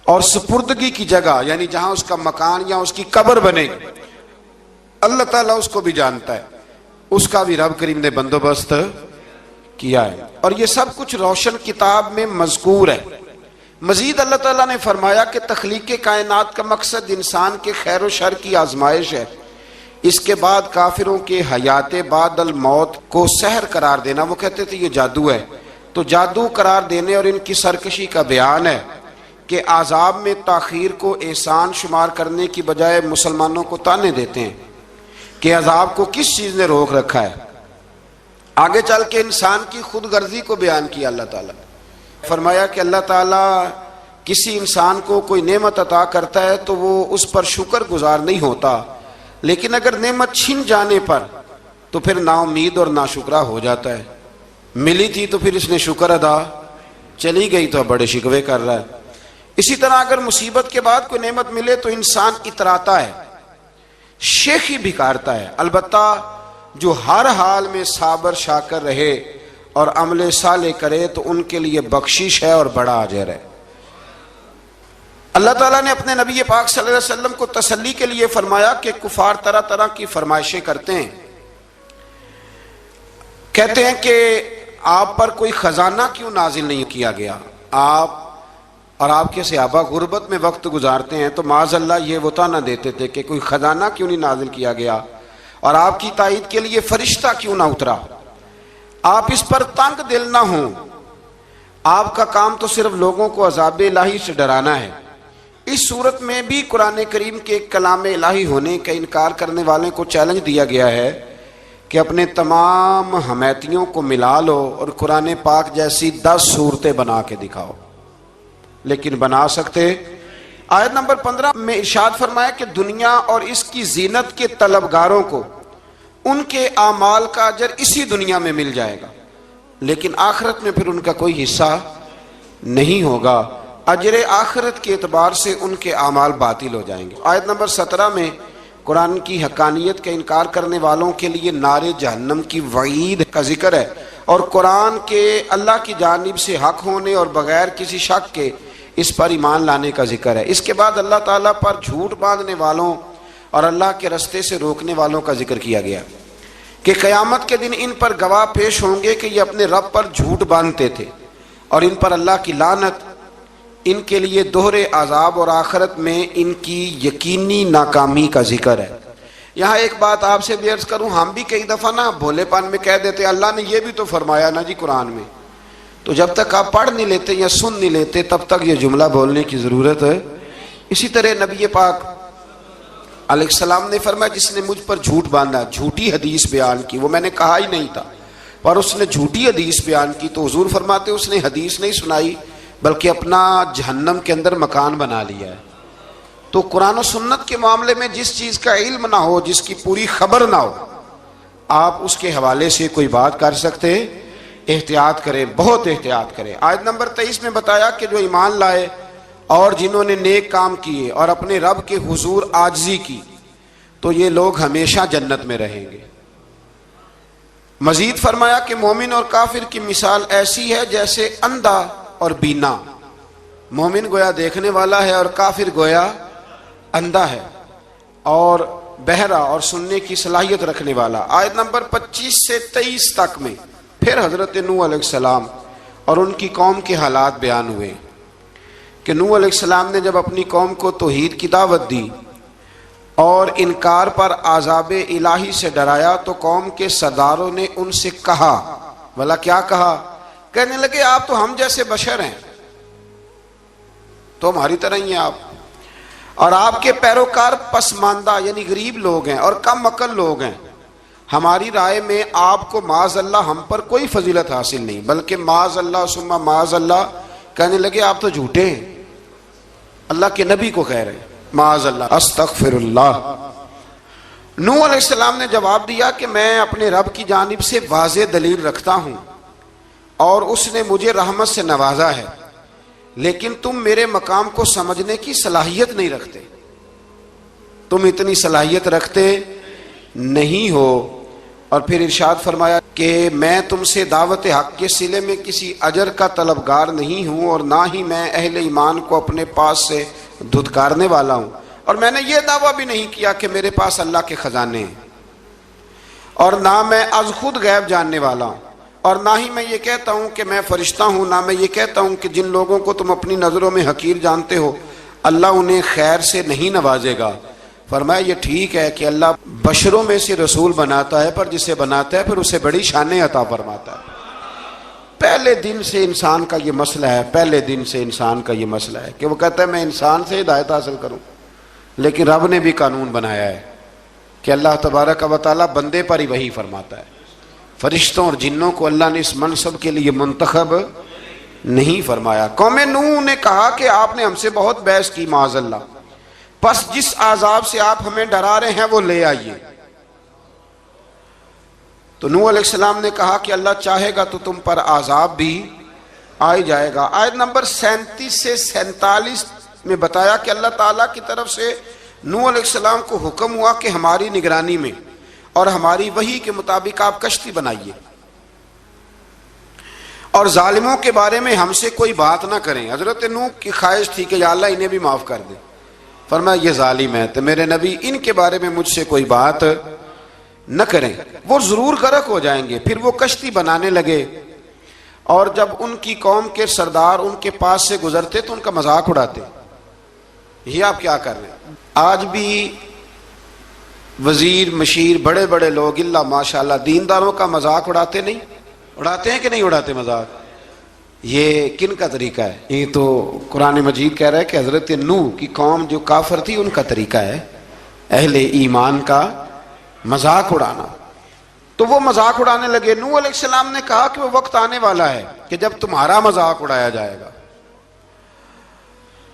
اور سپردگی کی جگہ یعنی جہاں اس کا مکان یا اس کی قبر بنے اللہ تعالیٰ اس کو بھی جانتا ہے، اس کا بھی رب کریم نے بندوبست کیا ہے، اور یہ سب کچھ روشن کتاب میں مذکور ہے۔ مزید اللہ تعالیٰ نے فرمایا کہ تخلیق کائنات کا مقصد انسان کے خیر و شر کی آزمائش ہے، اس کے بعد کافروں کے حیات بعد الموت کو سحر قرار دینا۔ وہ کہتے تھے یہ جادو ہے، تو جادو قرار دینے اور ان کی سرکشی کا بیان ہے کہ عذاب میں تاخیر کو احسان شمار کرنے کی بجائے مسلمانوں کو تانے دیتے ہیں کہ عذاب کو کس چیز نے روک رکھا ہے۔ آگے چل کے انسان کی خود غرضی کو بیان کیا اللہ تعالیٰ، فرمایا کہ اللہ تعالیٰ کسی انسان کو کوئی نعمت عطا کرتا ہے تو وہ اس پر شکر گزار نہیں ہوتا، لیکن اگر نعمت چھن جانے پر تو پھر نا امید اور ناشکرا ہو جاتا ہے۔ ملی تھی تو پھر اس نے شکر ادا، چلی گئی تو بڑے شکوے کر رہا ہے۔ اسی طرح اگر مصیبت کے بعد کوئی نعمت ملے تو انسان اتراتا ہے، شیخی بھکارتا ہے۔ البتہ جو ہر حال میں صابر شاکر رہے اور عمل صالح کرے تو ان کے لیے بخشش ہے اور بڑا اجر ہے۔ اللہ تعالیٰ نے اپنے نبی پاک صلی اللہ علیہ وسلم کو تسلی کے لیے فرمایا کہ کفار طرح طرح کی فرمائشیں کرتے ہیں، کہتے ہیں کہ آپ پر کوئی خزانہ کیوں نازل نہیں کیا گیا، آپ اور آپ کے صحابہ غربت میں وقت گزارتے ہیں، تو معاذ اللہ یہ وہ طعنہ دیتے تھے کہ کوئی خزانہ کیوں نہیں نازل کیا گیا، اور آپ کی تائید کے لیے فرشتہ کیوں نہ اترا۔ آپ اس پر تنگ دل نہ ہوں، آپ کا کام تو صرف لوگوں کو عذاب الہی سے ڈرانا ہے۔ اس صورت میں بھی قرآن کریم کے کلام الہی ہونے کا انکار کرنے والوں کو چیلنج دیا گیا ہے کہ اپنے تمام حمیتیوں کو ملا لو اور قرآن پاک جیسی 10 صورتیں بنا کے دکھاؤ، لیکن بنا سکتے۔ آیت نمبر 15 میں ارشاد فرمایا کہ دنیا اور اس کی زینت کے طلبگاروں کو ان کے اعمال کا اجر اسی دنیا میں مل جائے گا، لیکن آخرت میں پھر ان کا کوئی حصہ نہیں ہوگا، اجر آخرت کے اعتبار سے ان کے اعمال باطل ہو جائیں گے۔ آیت نمبر 17 میں قرآن کی حقانیت کا انکار کرنے والوں کے لیے نار جہنم کی وعید کا ذکر ہے، اور قرآن کے اللہ کی جانب سے حق ہونے اور بغیر کسی شک کے اس پر ایمان لانے کا ذکر ہے۔ اس کے بعد اللہ تعالیٰ پر جھوٹ باندھنے والوں اور اللہ کے رستے سے روکنے والوں کا ذکر کیا گیا کہ قیامت کے دن ان پر گواہ پیش ہوں گے کہ یہ اپنے رب پر جھوٹ باندھتے تھے، اور ان پر اللہ کی لعنت، ان کے لیے دوہرے عذاب اور آخرت میں ان کی یقینی ناکامی کا ذکر ہے۔ یہاں ایک بات آپ سے بھی عرض کروں، ہم بھی کئی دفعہ نا بھولے پن میں کہہ دیتے اللہ نے یہ بھی تو فرمایا نا جی قرآن میں، تو جب تک آپ پڑھ نہیں لیتے یا سن نہیں لیتے تب تک یہ جملہ بولنے کی ضرورت ہے۔ اسی طرح نبی پاک علیہ السلام نے فرمایا جس نے مجھ پر جھوٹ باندھا، جھوٹی حدیث بیان کی، وہ میں نے کہا ہی نہیں تھا پر اس نے جھوٹی حدیث بیان کی، تو حضور فرماتے اس نے حدیث نہیں سنائی بلکہ اپنا جہنم کے اندر مکان بنا لیا ہے۔ تو قرآن و سنت کے معاملے میں جس چیز کا علم نہ ہو، جس کی پوری خبر نہ ہو، آپ اس کے حوالے سے کوئی بات کر سکتے، احتیاط کریں، بہت احتیاط کریں۔ آیت نمبر 23 میں بتایا کہ جو ایمان لائے اور جنہوں نے نیک کام کیے اور اپنے رب کے حضور عاجزی کی تو یہ لوگ ہمیشہ جنت میں رہیں گے۔ مزید فرمایا کہ مومن اور کافر کی مثال ایسی ہے جیسے اندھا اور بینا، مومن گویا دیکھنے والا ہے اور کافر گویا اندھا ہے اور بہرا اور سننے کی صلاحیت رکھنے والا۔ آیت نمبر 25 سے 23 تک میں پھر حضرت نوح علیہ السلام اور ان کی قوم کے حالات بیان ہوئے کہ نوح علیہ السلام نے جب اپنی قوم کو توحید کی دعوت دی اور انکار پر عذاب الہی سے ڈرایا تو قوم کے سرداروں نے ان سے کہا، بھلا کیا کہا؟ کہنے لگے آپ تو ہم جیسے بشر ہیں، تو ہماری طرح ہی ہیں آپ، اور آپ کے پیروکار پسماندہ یعنی غریب لوگ ہیں اور کم عقل لوگ ہیں، ہماری رائے میں آپ کو معاذ اللہ ہم پر کوئی فضیلت حاصل نہیں، بلکہ معاذ اللہ ثم معاذ اللہ۔ کہنے لگے آپ تو جھوٹے ہیں، اللہ کے نبی کو کہہ رہے ہیں معاذ اللہ، استغفر اللہ۔ نوح علیہ السلام نے جواب دیا کہ میں اپنے رب کی جانب سے واضح دلیل رکھتا ہوں اور اس نے مجھے رحمت سے نوازا ہے، لیکن تم میرے مقام کو سمجھنے کی صلاحیت نہیں رکھتے، تم اتنی صلاحیت رکھتے نہیں ہو اور پھر ارشاد فرمایا کہ میں تم سے دعوت حق کے صلے میں کسی اجر کا طلبگار نہیں ہوں، اور نہ ہی میں اہل ایمان کو اپنے پاس سے دھتکارنے والا ہوں، اور میں نے یہ دعویٰ بھی نہیں کیا کہ میرے پاس اللہ کے خزانے ہیں، اور نہ میں از خود غیب جاننے والا ہوں، اور نہ ہی میں یہ کہتا ہوں کہ میں فرشتہ ہوں، نہ میں یہ کہتا ہوں کہ جن لوگوں کو تم اپنی نظروں میں حقیر جانتے ہو اللہ انہیں خیر سے نہیں نوازے گا۔ فرمایا یہ ٹھیک ہے کہ اللہ بشروں میں سے رسول بناتا ہے، پر جسے بناتا ہے پھر اسے بڑی شانیں عطا فرماتا ہے۔ پہلے دن سے انسان کا یہ مسئلہ ہے، پہلے دن سے انسان کا یہ مسئلہ ہے کہ وہ کہتا ہے میں انسان سے ہدایت حاصل کروں، لیکن رب نے بھی قانون بنایا ہے کہ اللہ تبارک و تعالیٰ بندے پر ہی وحی فرماتا ہے۔ فرشتوں اور جنوں کو اللہ نے اس منصب کے لیے منتخب نہیں فرمایا۔ قوم نوح نے کہا کہ آپ نے ہم سے بہت بحث کی معاذ اللہ، پس جس عذاب سے آپ ہمیں ڈرا رہے ہیں وہ لے آئیے۔ تو نوح علیہ السلام نے کہا کہ اللہ چاہے گا تو تم پر عذاب بھی آ جائے گا۔ آیت نمبر 37 سے 47 میں بتایا کہ اللہ تعالیٰ کی طرف سے نوح علیہ السلام کو حکم ہوا کہ ہماری نگرانی میں اور ہماری وحی کے مطابق آپ کشتی بنائیے، اور ظالموں کے بارے میں ہم سے کوئی بات نہ کریں۔ حضرت نوح کی خواہش تھی کہ یا اللہ انہیں بھی معاف کر دے، فرمایا یہ ظالم ہے تو میرے نبی ان کے بارے میں مجھ سے کوئی بات نہ کریں، وہ ضرور غرق ہو جائیں گے۔ پھر وہ کشتی بنانے لگے، اور جب ان کی قوم کے سردار ان کے پاس سے گزرتے تو ان کا مذاق اڑاتے۔ یہ آپ کیا کر رہے ہیں؟ آج بھی وزیر مشیر بڑے بڑے لوگ اللہ ماشاءاللہ دینداروں کا مذاق اڑاتے نہیں؟ اڑاتے ہیں کہ نہیں اڑاتے مذاق؟ یہ کن کا طریقہ ہے؟ یہ تو قرآن مجید کہہ رہا ہے کہ حضرت نوح کی قوم جو کافر تھی ان کا طریقہ ہے اہل ایمان کا مذاق اڑانا۔ تو وہ مذاق اڑانے لگے۔ نوح علیہ السلام نے کہا کہ وہ وقت آنے والا ہے کہ جب تمہارا مذاق اڑایا جائے گا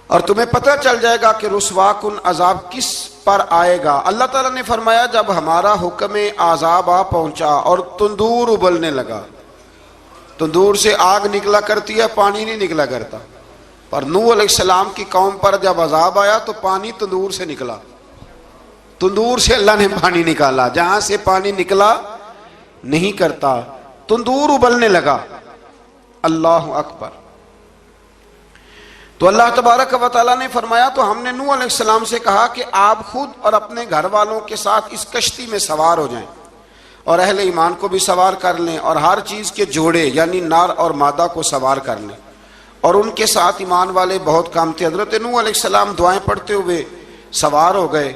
اور تمہیں پتہ چل جائے گا کہ رسوا کن عذاب کس پر آئے گا۔ اللہ تعالیٰ نے فرمایا جب ہمارا حکم عذاب آ پہنچا اور تندور ابلنے لگا، تندور سے آگ نکلا کرتی ہے، پانی نہیں نکلا کرتا، پر نوح علیہ السلام کی قوم پر جب عذاب آیا تو پانی تندور سے نکلا، تندور سے اللہ نے پانی نکالا، جہاں سے پانی نکلا نہیں کرتا، تندور ابلنے لگا۔ اللہ اکبر۔ تو اللہ تبارک و تعالیٰ نے فرمایا تو ہم نے نوح علیہ السلام سے کہا کہ آپ خود اور اپنے گھر والوں کے ساتھ اس کشتی میں سوار ہو جائیں، اور اہل ایمان کو بھی سوار کر لیں، اور ہر چیز کے جوڑے یعنی نر اور مادہ کو سوار کر لیں، اور ان کے ساتھ ایمان والے بہت کم تھے۔ حضرت نوح علیہ السلام دعائیں پڑھتے ہوئے سوار ہو گئے۔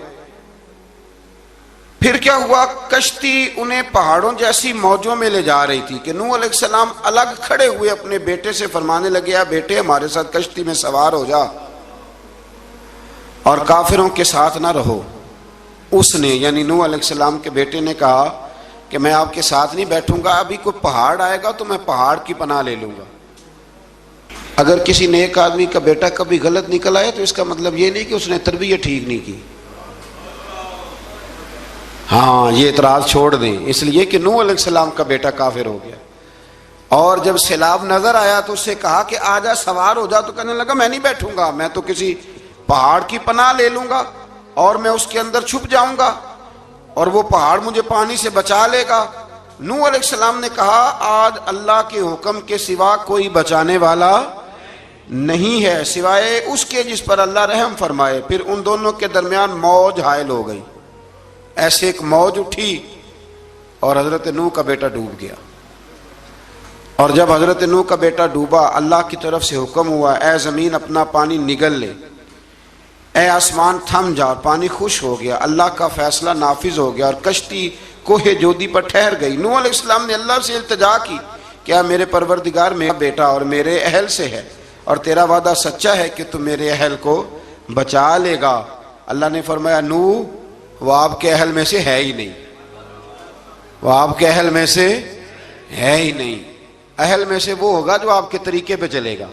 پھر کیا ہوا؟ کشتی انہیں پہاڑوں جیسی موجوں میں لے جا رہی تھی کہ نوح علیہ السلام الگ کھڑے ہوئے اپنے بیٹے سے فرمانے لگے بیٹے ہمارے ساتھ کشتی میں سوار ہو جا اور کافروں کے ساتھ نہ رہو۔ اس نے یعنی نوح علیہ السلام کے بیٹے نے کہا کہ میں آپ کے ساتھ نہیں بیٹھوں گا، ابھی کوئی پہاڑ آئے گا تو میں پہاڑ کی پناہ لے لوں گا۔ اگر کسی نیک آدمی کا بیٹا کبھی غلط نکل آئے تو اس کا مطلب یہ نہیں کہ اس نے تربیت ٹھیک نہیں کی، ہاں یہ اعتراض چھوڑ دیں، اس لیے کہ نوح علیہ السلام کا بیٹا کافر ہو گیا، اور جب سیلاب نظر آیا تو اس سے کہا کہ آجا سوار ہو جا، تو کہنے لگا میں نہیں بیٹھوں گا، میں تو کسی پہاڑ کی پناہ لے لوں گا اور میں اس کے اندر چھپ جاؤں گا اور وہ پہاڑ مجھے پانی سے بچا لے گا۔ نوح علیہ السلام نے کہا آج اللہ کے حکم کے سوا کوئی بچانے والا نہیں ہے سوائے اس کے جس پر اللہ رحم فرمائے۔ پھر ان دونوں کے درمیان موج حائل ہو گئی، ایسے ایک موج اٹھی اور حضرت نوح کا بیٹا ڈوب گیا۔ اور جب حضرت نوح کا بیٹا ڈوبا اللہ کی طرف سے حکم ہوا اے زمین اپنا پانی نگل لے، اے آسمان تھم جا، پانی خوش ہو گیا، اللہ کا فیصلہ نافذ ہو گیا اور کشتی کوہ جودی پر ٹھہر گئی۔ نوح علیہ السلام نے اللہ سے التجا کی کیا میرے پروردگار میرا بیٹا اور میرے اہل سے ہے اور تیرا وعدہ سچا ہے کہ تو میرے اہل کو بچا لے گا۔ اللہ نے فرمایا نوح وہ آپ کے اہل میں سے ہے ہی نہیں، وہ آپ کے اہل میں سے ہے ہی نہیں، اہل میں سے وہ ہوگا جو آپ کے طریقے پہ چلے گا،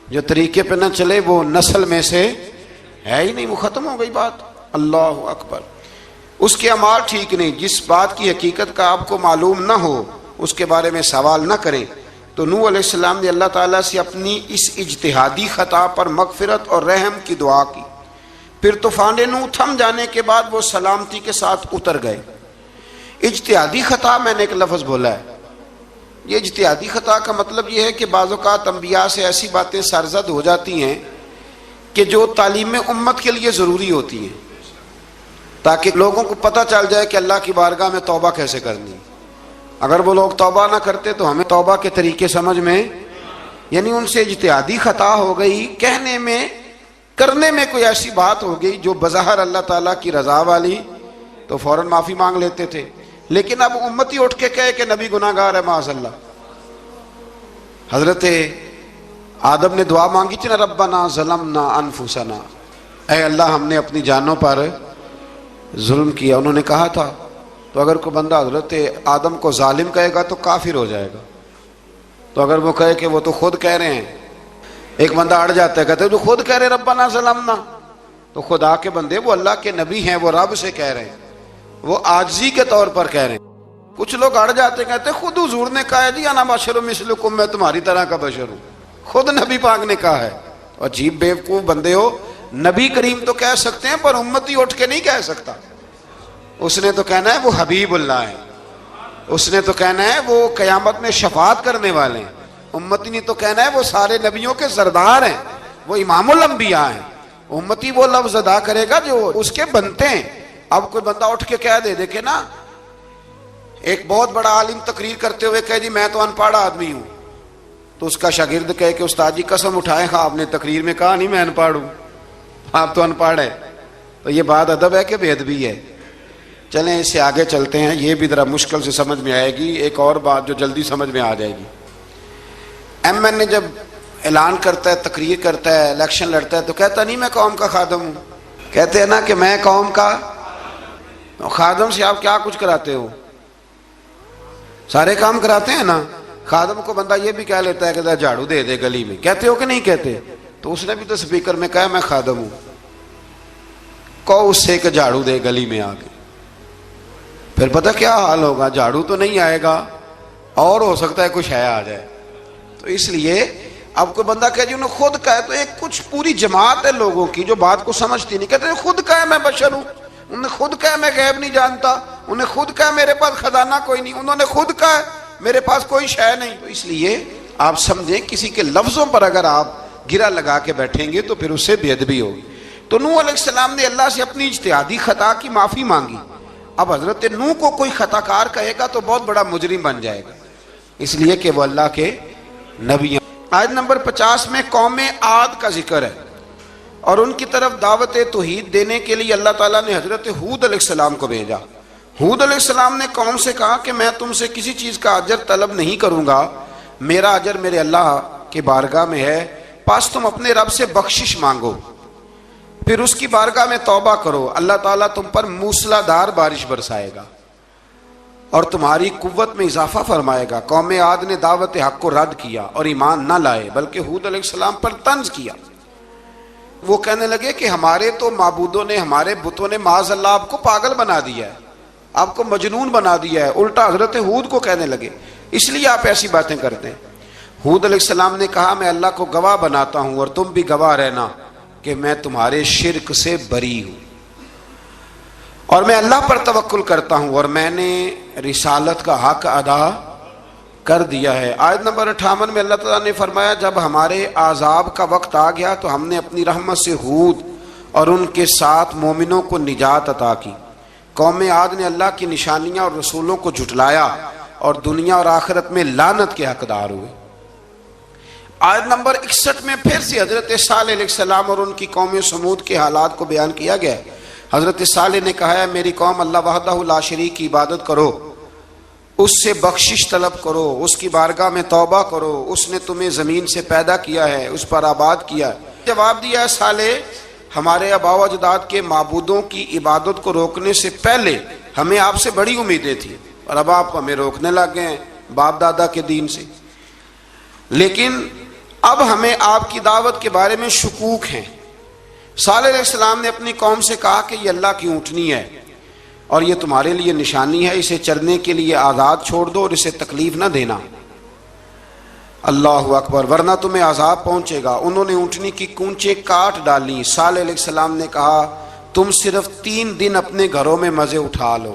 جو طریقے پہ نہ چلے وہ نسل میں سے ہے ہی نہیں، وہ ختم ہو گئی بات۔ اللہ اکبر۔ اس کے اعمال ٹھیک نہیں، جس بات کی حقیقت کا آپ کو معلوم نہ ہو اس کے بارے میں سوال نہ کریں۔ تو نوح علیہ السلام نے اللہ تعالیٰ سے اپنی اس اجتہادی خطا پر مغفرت اور رحم کی دعا کی۔ پھر طوفان نوح تھم جانے کے بعد وہ سلامتی کے ساتھ اتر گئے۔ اجتہادی خطا میں نے ایک لفظ بولا ہے، یہ اجتہادی خطا کا مطلب یہ ہے کہ بعض اوقات انبیاء سے ایسی باتیں سرزد ہو جاتی ہیں کہ جو تعلیم امت کے لیے ضروری ہوتی ہیں، تاکہ لوگوں کو پتہ چل جائے کہ اللہ کی بارگاہ میں توبہ کیسے کرنی ہے۔ اگر وہ لوگ توبہ نہ کرتے تو ہمیں توبہ کے طریقے سمجھ میں، یعنی ان سے اجتہادی خطا ہو گئی، کہنے میں کرنے میں کوئی ایسی بات ہو گئی جو بظاہر اللہ تعالیٰ کی رضا والی، تو فوراً معافی مانگ لیتے تھے۔ لیکن اب امتی اٹھ کے کہے کہ نبی گناہ گار ہے، معاذ اللہ۔ حضرت آدم نے دعا مانگی تھی نا، ربنا ظلمنا انفسنا، اے اللہ ہم نے اپنی جانوں پر ظلم کیا، انہوں نے کہا تھا۔ تو اگر کوئی بندہ حضرت آدم کو ظالم کہے گا تو کافر ہو جائے گا، تو اگر وہ کہے کہ وہ تو خود کہہ رہے ہیں، ایک بندہ اڑ جاتا ہے، کہتے ہیں جو خود کہہ رہے ربنا ظلمنا، تو خدا کے بندے وہ اللہ کے نبی ہیں، وہ رب سے کہہ رہے ہیں، وہ عاجزی کے طور پر کہہ رہے ہیں۔ کچھ لوگ اڑ جاتے ہیں، کہتے ہیں خود حضور نے کہا ہے جی انا بشر مثلکم، میں تمہاری طرح کا بشر ہوں، خود نبی پاک نے کہا ہے۔ عجیب بیوقوف بندے ہو، نبی کریم تو کہہ سکتے ہیں پر امتی اٹھ کے نہیں کہہ سکتا۔ اس نے تو کہنا ہے وہ حبیب اللہ ہے، اس نے تو کہنا ہے وہ قیامت میں شفاعت کرنے والے ہیں، امتی نے تو کہنا ہے وہ سارے نبیوں کے سردار ہیں، وہ امام الانبیاء ہیں۔ امتی وہ لفظ ادا کرے گا جو اس کے بنتے ہیں۔ اب کوئی بندہ اٹھ کے کہہ دے، دیکھے نا ایک بہت بڑا عالم تقریر کرتے ہوئے کہے جی میں تو ان پڑھ آدمی ہوں، تو اس کا شاگرد کہے کہ استاد جی قسم اٹھائے آپ نے تقریر میں کہا نہیں میں ان پڑھ ہوں، آپ تو ان پڑھ ہے۔ تو یہ بات ادب ہے کہ بے ادبی ہے؟ چلیں اس سے آگے چلتے ہیں، یہ بھی ذرا مشکل سے سمجھ میں آئے گی۔ ایک اور بات جو جلدی سمجھ میں آ جائے گی، ایم این اے جب اعلان کرتا ہے، تقریر کرتا ہے، الیکشن لڑتا ہے، تو کہتا نہیں میں قوم کا خادم ہوں، کہتے ہیں نا کہ میں قوم کا خادم سے آپ کیا کچھ کراتے ہو؟ سارے کام کراتے ہیں نا۔ خادم کو بندہ یہ بھی کہہ لیتا ہے کہ جھاڑو دے دے گلی میں، کہتے ہو کہ نہیں کہتے؟ تو اس نے بھی تو سپیکر میں کہا میں خادم ہوں، کہو اس سے کہ جھاڑو دے گلی میں آ کے، پھر پتہ کیا حال ہوگا؟ جھاڑو تو نہیں آئے گا اور ہو سکتا ہے کچھ ہے آ جائے۔ تو اس لیے اب کوئی بندہ کہے جی انہوں نے خود کہا ہے، تو ایک کچھ پوری جماعت ہے لوگوں کی جو بات کو سمجھتی نہیں، کہتے ہیں خود کہا ہے میں بشر ہوں، انہوں نے خود کہا میں غیب نہیں جانتا، انہوں نے خود کہا میرے پاس خزانہ کوئی نہیں، انہوں نے خود کہا میرے پاس کوئی شے نہیں۔ تو اس لیے آپ سمجھیں کسی کے لفظوں پر اگر آپ گرا لگا کے بیٹھیں گے تو پھر اس سے بے ادبی ہوگی۔ تو نوح علیہ السلام نے اللہ سے اپنی اجتہادی خطا کی معافی مانگی۔ اب حضرت نوح کو کوئی خطا کار کہے گا تو بہت بڑا مجرم بن جائے گا، اس لیے کہ وہ اللہ کے نبی ہیں۔ آیت نمبر 50 میں قوم عاد کا ذکر ہے، اور ان کی طرف دعوت توحید دینے کے لیے اللہ تعالیٰ نے حضرت ہود علیہ السلام کو بھیجا۔ ہود علیہ السلام نے قوم سے کہا کہ میں تم سے کسی چیز کا اجر طلب نہیں کروں گا، میرا اجر میرے اللہ کی بارگاہ میں ہے، پس تم اپنے رب سے بخشش مانگو، پھر اس کی بارگاہ میں توبہ کرو، اللہ تعالیٰ تم پر موسلا دار بارش برسائے گا اور تمہاری قوت میں اضافہ فرمائے گا۔ قوم عاد نے دعوت حق کو رد کیا اور ایمان نہ لائے، بلکہ ہود علیہ السلام پر طنز کیا۔ وہ کہنے لگے کہ ہمارے تو معبودوں نے، ہمارے بتوں نے معاذ اللہ آپ کو پاگل بنا دیا ہے، آپ کو مجنون بنا دیا ہے، الٹا حضرت ہود کو کہنے لگے، اس لیے آپ ایسی باتیں کرتے ہیں۔ ہود علیہ السلام نے کہا میں اللہ کو گواہ بناتا ہوں اور تم بھی گواہ رہنا کہ میں تمہارے شرک سے بری ہوں، اور میں اللہ پر توکل کرتا ہوں، اور میں نے رسالت کا حق ادا کر دیا ہے۔ آیت نمبر 58 میں اللہ تعالیٰ نے فرمایا جب ہمارے عذاب کا وقت آ گیا تو ہم نے اپنی رحمت سے ہود اور ان کے ساتھ مومنوں کو نجات عطا کی۔ قوم عاد نے اللہ کی نشانیاں اور رسولوں کو جھٹلایا اور دنیا اور آخرت میں لعنت کے حقدار ہوئے۔ آیت نمبر 61 میں پھر سے حضرت صالح علیہ السلام اور ان کی قوم سمود کے حالات کو بیان کیا گیا۔ حضرت صالح نے کہا ہے میری قوم اللہ وحدہ لا شریک کی عبادت کرو، اس سے بخشش طلب کرو، اس کی بارگاہ میں توبہ کرو، اس نے تمہیں زمین سے پیدا کیا ہے، اس پر آباد کیا ہے۔ جواب دیا ہے صالح ہمارے آباء و اجداد کے معبودوں کی عبادت کو روکنے سے پہلے ہمیں آپ سے بڑی امیدیں تھیں، اور اب آپ ہمیں روکنے لگ گئے ہیں باپ دادا کے دین سے، لیکن اب ہمیں آپ کی دعوت کے بارے میں شکوک ہیں۔ صالح علیہ السلام نے اپنی قوم سے کہا کہ یہ اللہ کی اونٹنی ہے اور یہ تمہارے لیے نشانی ہے، اسے چرنے کے لیے آزاد چھوڑ دو اور اسے تکلیف نہ دینا، اللہ اکبر، ورنہ تمہیں عذاب پہنچے گا۔ انہوں نے اونٹنی کی کونچیں کاٹ ڈالی۔ صالح علیہ السلام نے کہا تم صرف 3 دن اپنے گھروں میں مزے اٹھا لو،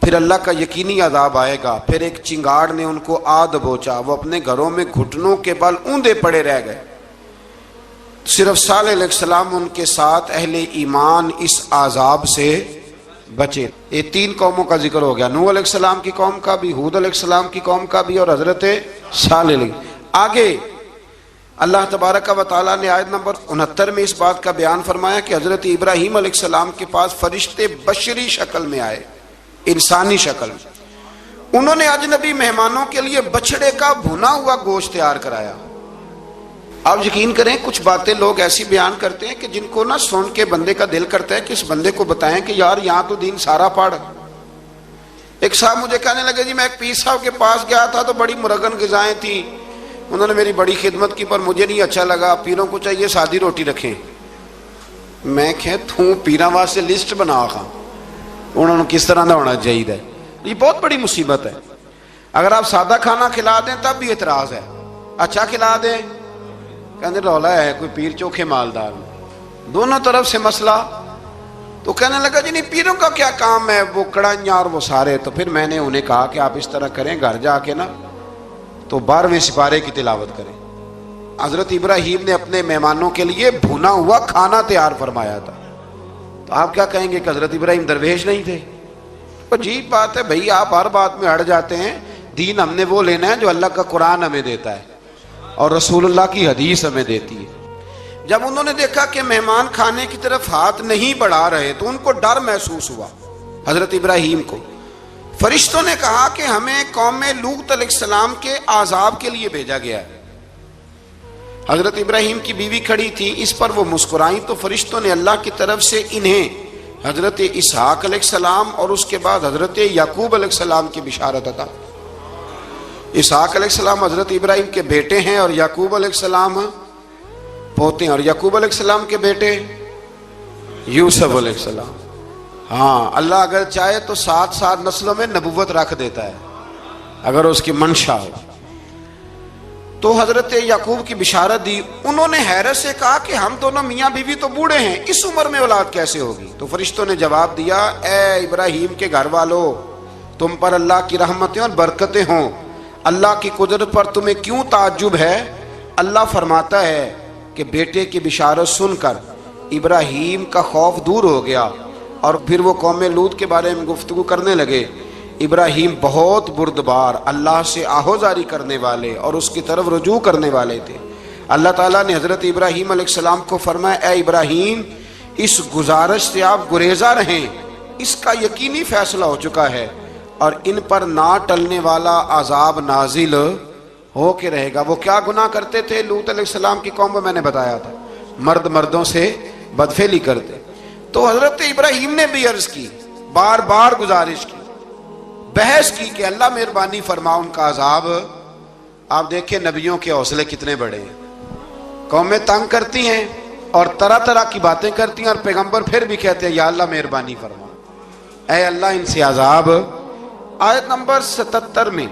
پھر اللہ کا یقینی عذاب آئے گا. پھر ایک چنگاڑ نے ان کو آ دبوچا, وہ اپنے گھروں میں گھٹنوں کے بل اوندے پڑے رہ گئے. صرف صالح علیہ السلام ان کے ساتھ اہل ایمان اس عذاب سے بچے. یہ 3 قوموں کا ذکر ہو گیا, نوح علیہ السلام کی قوم کا بھی, ہود علیہ السلام کی قوم کا بھی, اور حضرت صالح علیہ. آگے اللہ تبارک و تعالیٰ نے آیت نمبر 69 میں اس بات کا بیان فرمایا کہ حضرت ابراہیم علیہ السلام کے پاس فرشتے بشری شکل میں آئے, انسانی شکل میں. انہوں نے اجنبی مہمانوں کے لیے بچڑے کا بھنا ہوا گوشت تیار کرایا. آپ یقین کریں کچھ باتیں لوگ ایسی بیان کرتے ہیں کہ جن کو نہ سن کے بندے کا دل کرتا ہے کہ اس بندے کو بتائیں کہ یار یہاں تو دین سارا پڑھ. ایک صاحب مجھے کہنے لگے جی میں ایک پیر صاحب کے پاس گیا تھا تو بڑی مرغن غذائیں تھیں, انہوں نے میری بڑی خدمت کی پر مجھے نہیں اچھا لگا, پیروں کو چاہیے سادی روٹی رکھیں. میں کہ تو پیراں واسطے لسٹ بنا خاں انہوں نے کس طرح دا ہونا چاہیے. یہ بہت بڑی مصیبت ہے. اگر آپ سادہ کھانا کھلا دیں تب بھی اعتراض ہے, اچھا کھلا دیں کہنے رولا ہے کوئی پیر چوکھے مالدار, دونوں طرف سے مسئلہ. تو کہنے لگا جی نہیں پیروں کا کیا کام ہے, وہ کڑائیاں اور وہ سارے. تو پھر میں نے انہیں کہا کہ آپ اس طرح کریں, گھر جا کے نا تو 12ویں سپارے کی تلاوت کریں. حضرت ابراہیم نے اپنے مہمانوں کے لیے بھونا ہوا کھانا تیار فرمایا تھا. تو آپ کیا کہیں گے کہ حضرت ابراہیم درویش نہیں تھے؟ عجیب بات ہے بھائی, آپ ہر بات میں اڑ جاتے ہیں. دین ہم نے وہ لینا ہے جو اللہ کا قرآن ہمیں دیتا ہے اور رسول اللہ کی حدیث ہمیں دیتی ہے. جب انہوں نے دیکھا کہ مہمان کھانے کی طرف ہاتھ نہیں بڑھا رہے تو ان کو ڈر محسوس ہوا. حضرت ابراہیم کو فرشتوں نے کہا کہ ہمیں قوم لوط علیہ السلام کے عذاب کے لیے بھیجا گیا ہے. حضرت ابراہیم کی بیوی کھڑی تھی, اس پر وہ مسکرائیں تو فرشتوں نے اللہ کی طرف سے انہیں حضرت اسحاق علیہ السلام اور اس کے بعد حضرت یعقوب علیہ السلام کی بشارت عطا. اسحاق علیہ السلام حضرت ابراہیم کے بیٹے ہیں اور یعقوب علیہ السلام پوتے ہیں, اور یعقوب علیہ السلام کے بیٹے یوسف علیہ السلام. ہاں اللہ اگر چاہے تو 7 نسلوں میں نبوت رکھ دیتا ہے اگر اس کی منشا ہو. تو حضرت یعقوب کی بشارت دی. انہوں نے حیرت سے کہا کہ ہم دونوں میاں بیوی تو بوڑھے ہیں, اس عمر میں اولاد کیسے ہوگی؟ تو فرشتوں نے جواب دیا, اے ابراہیم کے گھر والو, تم پر اللہ کی رحمتیں اور برکتیں ہوں. اللہ کی قدرت پر تمہیں کیوں تعجب ہے؟ اللہ فرماتا ہے کہ بیٹے کی بشارت سن کر ابراہیم کا خوف دور ہو گیا اور پھر وہ قوم لوط کے بارے میں گفتگو کرنے لگے. ابراہیم بہت بردبار, اللہ سے آہوزاری کرنے والے اور اس کی طرف رجوع کرنے والے تھے. اللہ تعالیٰ نے حضرت ابراہیم علیہ السلام کو فرمایا, اے ابراہیم اس گزارش سے آپ گریزہ رہیں, اس کا یقینی فیصلہ ہو چکا ہے اور ان پر نہ ٹلنے والا عذاب نازل ہو کے رہے گا. وہ کیا گناہ کرتے تھے لوط علیہ السلام کی قوم میں میں نے بتایا تھا, مرد مردوں سے بدفعلی کرتے. تو حضرت ابراہیم نے بھی عرض کی, بار بار گزارش کی, بحث کی کہ اللہ مہربانی فرما ان کا عذاب. آپ دیکھیں نبیوں کے حوصلے کتنے بڑے ہیں. قومیں تنگ کرتی ہیں اور طرح طرح کی باتیں کرتی ہیں اور پیغمبر پھر بھی کہتے ہیں یا اللہ مہربانی فرما, اے اللہ ان سے عذاب. آیت نمبر 77 میں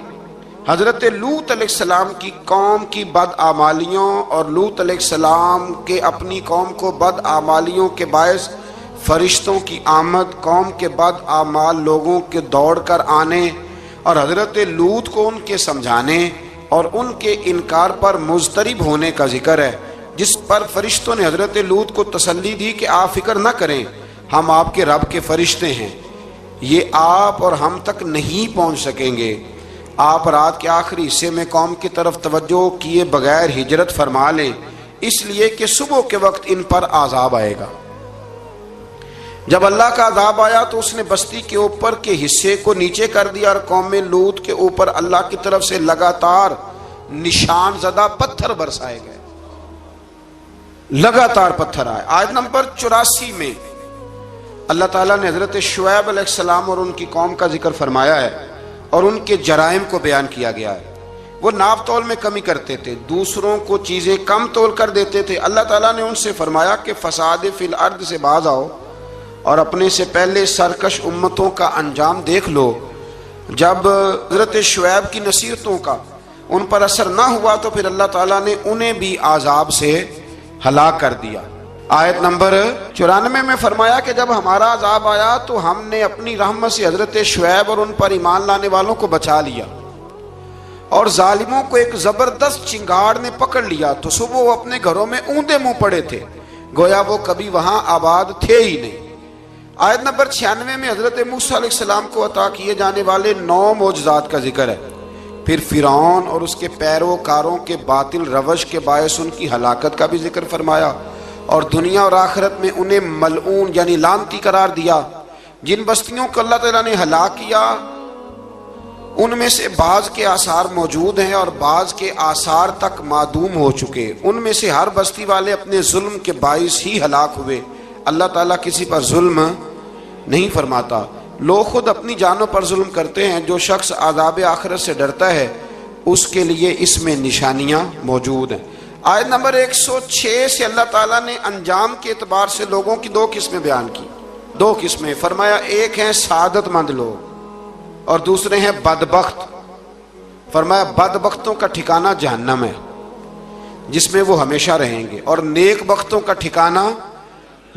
حضرت لوط علیہ السلام کی قوم کی بدعمالیوں اور لوط علیہ السلام کے اپنی قوم کو بدعمالیوں کے باعث فرشتوں کی آمد, قوم کے بدعمال لوگوں کے دوڑ کر آنے اور حضرت لوط کو ان کے سمجھانے اور ان کے انکار پر مضطرب ہونے کا ذکر ہے, جس پر فرشتوں نے حضرت لوط کو تسلی دی کہ آپ فکر نہ کریں, ہم آپ کے رب کے فرشتے ہیں, یہ آپ اور ہم تک نہیں پہنچ سکیں گے. آپ رات کے آخری حصے میں قوم کی طرف توجہ کیے بغیر ہجرت فرما لیں, اس لیے کہ صبح کے وقت ان پر عذاب آئے گا. جب اللہ کا عذاب آیا تو اس نے بستی کے اوپر کے حصے کو نیچے کر دیا اور قوم لوط کے اوپر اللہ کی طرف سے لگاتار نشان زدہ پتھر برسائے گئے, لگاتار پتھر آئے. آیت نمبر 84 میں اللہ تعالیٰ نے حضرت شعیب علیہ السلام اور ان کی قوم کا ذکر فرمایا ہے اور ان کے جرائم کو بیان کیا گیا ہے. وہ ناپ تول میں کمی کرتے تھے, دوسروں کو چیزیں کم تول کر دیتے تھے. اللہ تعالیٰ نے ان سے فرمایا کہ فساد فی الارض سے باز آؤ اور اپنے سے پہلے سرکش امتوں کا انجام دیکھ لو. جب حضرت شعیب کی نصیحتوں کا ان پر اثر نہ ہوا تو پھر اللہ تعالیٰ نے انہیں بھی عذاب سے ہلاک کر دیا. آیت نمبر 94 میں فرمایا کہ جب ہمارا عذاب آیا تو ہم نے اپنی رحمت سے حضرت شعیب اور ان پر ایمان لانے والوں کو بچا لیا، اور ظالموں کو ایک زبردست چنگاڑ نے پکڑ لیا تو صبح وہ اپنے گھروں میں اوندے منہ پڑے تھے، گویا وہ کبھی وہاں آباد تھے ہی نہیں۔ آیت نمبر 96 میں حضرت موسیٰ علیہ السلام کو عطا کیے جانے والے 9 معجزات کا ذکر ہے۔ پھر فرعون اور اس کے پیروکاروں کے باطل روش کے باعث ان کی ہلاکت کا بھی ذکر فرمایا، اور دنیا اور آخرت میں انہیں ملعون یعنی لعنتی قرار دیا۔ جن بستیوں کو اللہ تعالیٰ نے ہلاک کیا ان میں سے بعض کے آثار موجود ہیں اور بعض کے آثار تک معدوم ہو چکے، ان میں سے ہر بستی والے اپنے ظلم کے باعث ہی ہلاک ہوئے۔ اللہ تعالیٰ کسی پر ظلم نہیں فرماتا، لوگ خود اپنی جانوں پر ظلم کرتے ہیں۔ جو شخص عذاب آخرت سے ڈرتا ہے اس کے لیے اس میں نشانیاں موجود ہیں۔ آیت نمبر 106 سے اللہ تعالیٰ نے انجام کے اعتبار سے لوگوں کی 2 قسمیں بیان کی، 2 قسمیں فرمایا، ایک ہیں سعادت مند لوگ اور دوسرے ہیں بدبخت۔ فرمایا بدبختوں کا ٹھکانہ جہنم ہے جس میں وہ ہمیشہ رہیں گے، اور نیک بختوں کا ٹھکانہ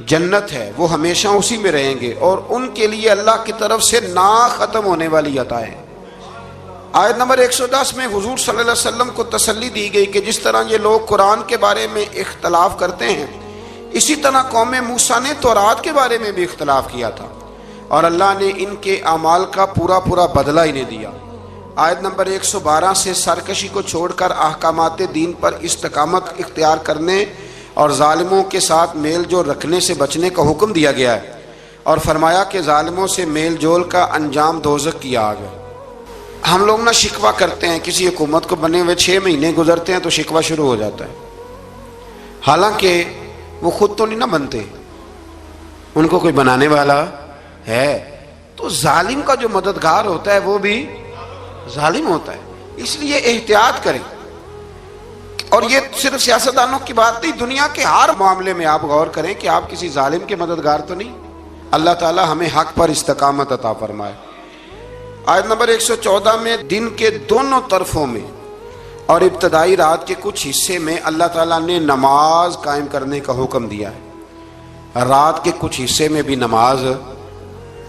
جنت ہے، وہ ہمیشہ اسی میں رہیں گے، اور ان کے لیے اللہ کی طرف سے نا ختم ہونے والی عطائیں۔ آیت نمبر 110 میں حضور صلی اللہ علیہ وسلم کو تسلی دی گئی کہ جس طرح یہ لوگ قرآن کے بارے میں اختلاف کرتے ہیں، اسی طرح قوم موسیٰ نے تورات کے بارے میں بھی اختلاف کیا تھا، اور اللہ نے ان کے اعمال کا پورا بدلہ انہیں دیا۔ آیت نمبر 112 سے سرکشی کو چھوڑ کر احکامات دین پر استقامت اختیار کرنے اور ظالموں کے ساتھ میل جول رکھنے سے بچنے کا حکم دیا گیا ہے، اور فرمایا کہ ظالموں سے میل جول کا انجام دوزخ کی آگ ہے۔ ہم لوگ شکوہ کرتے ہیں، کسی حکومت کو بنے ہوئے 6 مہینے گزرتے ہیں تو شکوہ شروع ہو جاتا ہے، حالانکہ وہ خود تو نہیں بنتے، ان کو کوئی بنانے والا ہے۔ تو ظالم کا جو مددگار ہوتا ہے وہ بھی ظالم ہوتا ہے، اس لیے احتیاط کریں۔ اور یہ صرف سیاستدانوں کی بات نہیں، دنیا کے ہر معاملے میں آپ غور کریں کہ آپ کسی ظالم کے مددگار تو نہیں۔ اللہ تعالی ہمیں حق پر استقامت عطا فرمائے۔ آیت نمبر 114 میں دن کے دونوں طرفوں میں اور ابتدائی رات کے کچھ حصے میں اللہ تعالیٰ نے نماز قائم کرنے کا حکم دیا ہے، رات کے کچھ حصے میں بھی نماز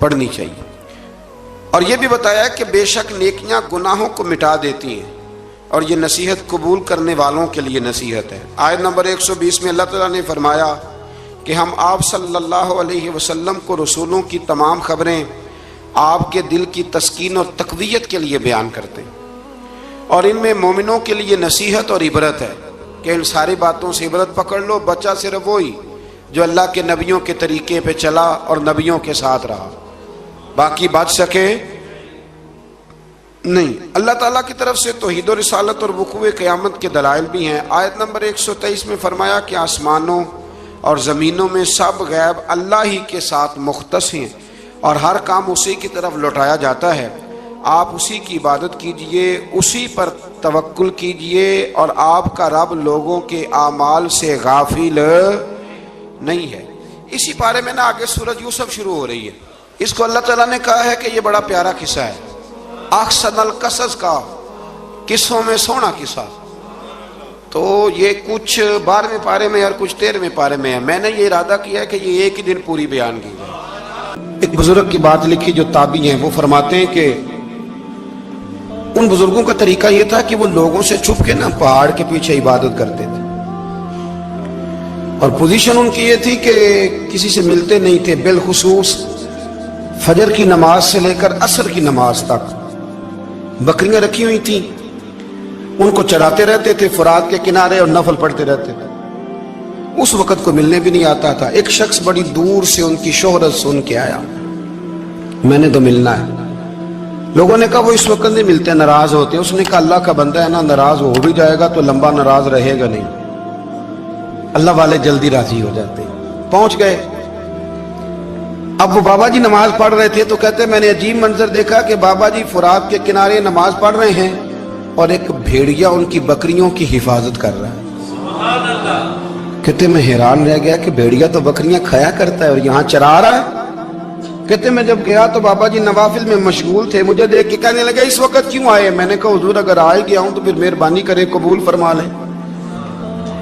پڑھنی چاہیے، اور یہ بھی بتایا کہ بے شک نیکیاں گناہوں کو مٹا دیتی ہیں، اور یہ نصیحت قبول کرنے والوں کے لیے نصیحت ہے۔ آیت نمبر 120 میں اللہ تعالیٰ نے فرمایا کہ ہم آپ صلی اللہ علیہ وسلم کو رسولوں کی تمام خبریں آپ کے دل کی تسکین اور تقویت کے لیے بیان کرتے ہیں، اور ان میں مومنوں کے لیے نصیحت اور عبرت ہے کہ ان ساری باتوں سے عبرت پکڑ لو۔ بچہ صرف وہی جو اللہ کے نبیوں کے طریقے پہ چلا اور نبیوں کے ساتھ رہا، باقی بچ سکے نہیں۔ اللہ تعالیٰ کی طرف سے توحید و رسالت اور وقوع قیامت کے دلائل بھی ہیں۔ آیت نمبر 123 میں فرمایا کہ آسمانوں اور زمینوں میں سب غیب اللہ ہی کے ساتھ مختص ہیں، اور ہر کام اسی کی طرف لوٹایا جاتا ہے۔ آپ اسی کی عبادت کیجئے، اسی پر توکل کیجئے، اور آپ کا رب لوگوں کے اعمال سے غافل نہیں ہے۔ اسی بارے میں آگے سورۃ یوسف شروع ہو رہی ہے۔ اس کو اللہ تعالیٰ نے کہا ہے کہ یہ بڑا پیارا قصہ ہے، احسن القصص کا، قصوں میں سونا قصہ۔ تو یہ کچھ 12ویں پارے میں اور کچھ 13ویں پارے میں ہے۔ میں نے یہ ارادہ کیا ہے کہ یہ ایک ہی دن پوری بیان کی جائے۔ ایک بزرگ کی بات لکھی جو تابعی ہیں، وہ فرماتے ہیں کہ ان بزرگوں کا طریقہ یہ تھا کہ وہ لوگوں سے چھپ کے پہاڑ کے پیچھے عبادت کرتے تھے، اور پوزیشن ان کی یہ تھی کہ کسی سے ملتے نہیں تھے، بالخصوص فجر کی نماز سے لے کر عصر کی نماز تک بکریاں رکھی ہوئی تھیں، ان کو چراتے رہتے تھے فرات کے کنارے اور نفل پڑھتے رہتے تھے۔ اس وقت کو ملنے بھی نہیں آتا تھا۔ ایک شخص بڑی دور سے ان کی شہرت سن کے آیا، میں نے تو ملنا ہے۔ لوگوں نے کہا وہ اس وقت نہیں ملتے، ناراض ہوتے ہیں۔ اس نے کہا اللہ کا بندہ ہے نا، ناراض ہو بھی جائے گا تو لمبا ناراض رہے گا نہیں، اللہ والے جلدی راضی ہو جاتے ہیں۔ پہنچ گئے۔ اب وہ بابا جی نماز پڑھ رہے تھے تو کہتے میں نے عجیب منظر دیکھا کہ بابا جی فرات کے کنارے نماز پڑھ رہے ہیں اور ایک بھیڑیا ان کی بکریوں کی حفاظت کر رہا ہے۔ کہتے میں حیران رہ گیا کہ بھیڑیا تو بکریاں کھایا کرتا ہے اور یہاں چرا رہا ہے۔ کہتے میں جب گیا تو بابا جی نوافل میں مشغول تھے، مجھے دیکھ کے کہنے لگا اس وقت کیوں آئے؟ میں نے کہا حضور اگر آئے گیا ہوں تو پھر مہربانی کرے قبول فرما لیں۔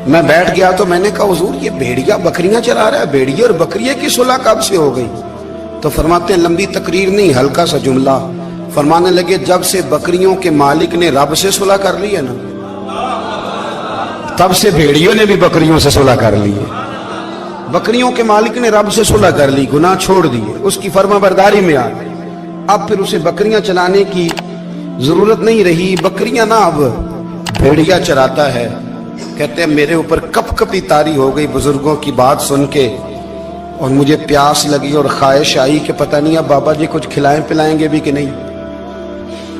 میں بیٹھ گیا تو میں نے کہا حضور یہ بھیڑیا بکریاں چلا رہا ہے، بھیڑیا اور بکریے کی صلح کب سے ہو گئی؟ تو فرماتے ہیں لمبی تقریر نہیں، ہلکا سا جملہ، فرمانے لگے جب سے بکریوں کے مالک نے رب سے صلح کر لی ہے نا، تب سے بھیڑیوں نے بھی بکریوں سے صلح کر لی ہے۔ بکریوں کے مالک نے رب سے صلح کر لی، گناہ چھوڑ دیے، اس کی فرما برداری میں آ گئی، اب پھر اسے بکریاں چلانے کی ضرورت نہیں رہی، بکریاں نہ اب بھیڑیا چراتا ہے۔ کہتے ہیں میرے اوپر کپ کپی طاری ہو گئی بزرگوں کی بات سن کے، اور مجھے پیاس لگی اور خواہش آئی کہ پتہ نہیں اب بابا جی کچھ کھلائیں پلائیں گے بھی کہ نہیں،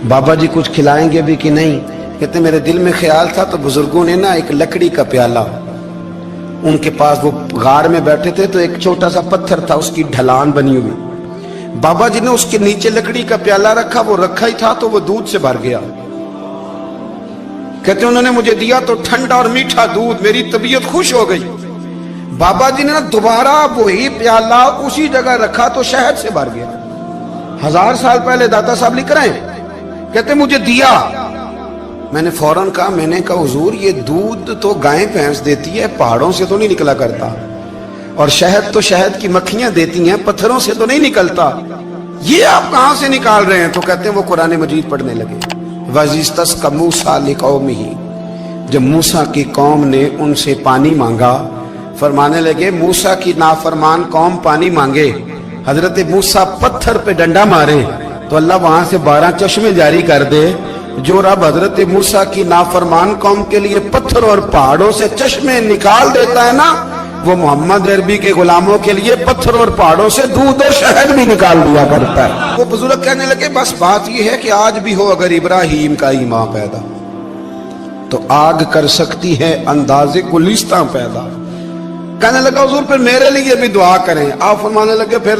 بابا جی کچھ کھلائیں گے بھی کہ نہیں۔ کہتے ہیں میرے دل میں خیال تھا تو بزرگوں نے نا ایک لکڑی کا پیالہ، ان کے پاس وہ غار میں بیٹھے تھے تو ایک چھوٹا سا پتھر تھا، اس کی ڈھلان بنی ہوئی، بابا جی نے اس کے نیچے لکڑی کا پیالہ رکھا، وہ رکھا ہی تھا تو وہ دودھ سے بھر گیا۔ کہتے ہیں انہوں نے مجھے دیا تو ٹھنڈا اور میٹھا دودھ، میری طبیعت خوش ہو گئی۔ بابا جی نے دوبارہ وہی پیالہ اسی جگہ رکھا تو شہد سے بھر گیا۔ 1000 سال پہلے داتا صاحب لکھ رہے ہیں، کہتے ہیں مجھے دیا، میں نے فوراً کہا، میں نے کہا حضور یہ دودھ تو گائیں بھینس دیتی ہے، پہاڑوں سے تو نہیں نکلا کرتا، اور شہد تو شہد کی مکھیاں دیتی ہیں، پتھروں سے تو نہیں نکلتا، یہ آپ کہاں سے نکال رہے ہیں؟ تو کہتے ہیں وہ قرآن مجید پڑھنے لگے۔ وَإِذِ اسْتَسْقَى مُوسَىٰ لِقَوْمِهِ، جب موسیٰ کی قوم نے ان سے پانی مانگا، فرمانے لگے موسیٰ کی نافرمان قوم پانی مانگے، حضرت موسیٰ پتھر پہ ڈنڈا مارے تو اللہ وہاں سے 12 چشمے جاری کر دے۔ جو رب حضرت موسیٰ کی نافرمان قوم کے لیے پتھر اور پہاڑوں سے چشمے نکال دیتا ہے نا، وہ محمد عربی کے غلاموں کے لیے پتھر اور پہاڑوں سے دودھ اور شہد بھی نکال دیا کرتا ہے۔ وہ بزرگ کہنے لگے بس بات یہ ہے کہ آج بھی ہو اگر ابراہیم کا ایمان پیدا تو آگ کر سکتی ہے انداز گلستاں پیدا۔ کہنے لگا حضور پھر میرے لیے بھی دعا کریں۔ آپ فرمانے لگے پھر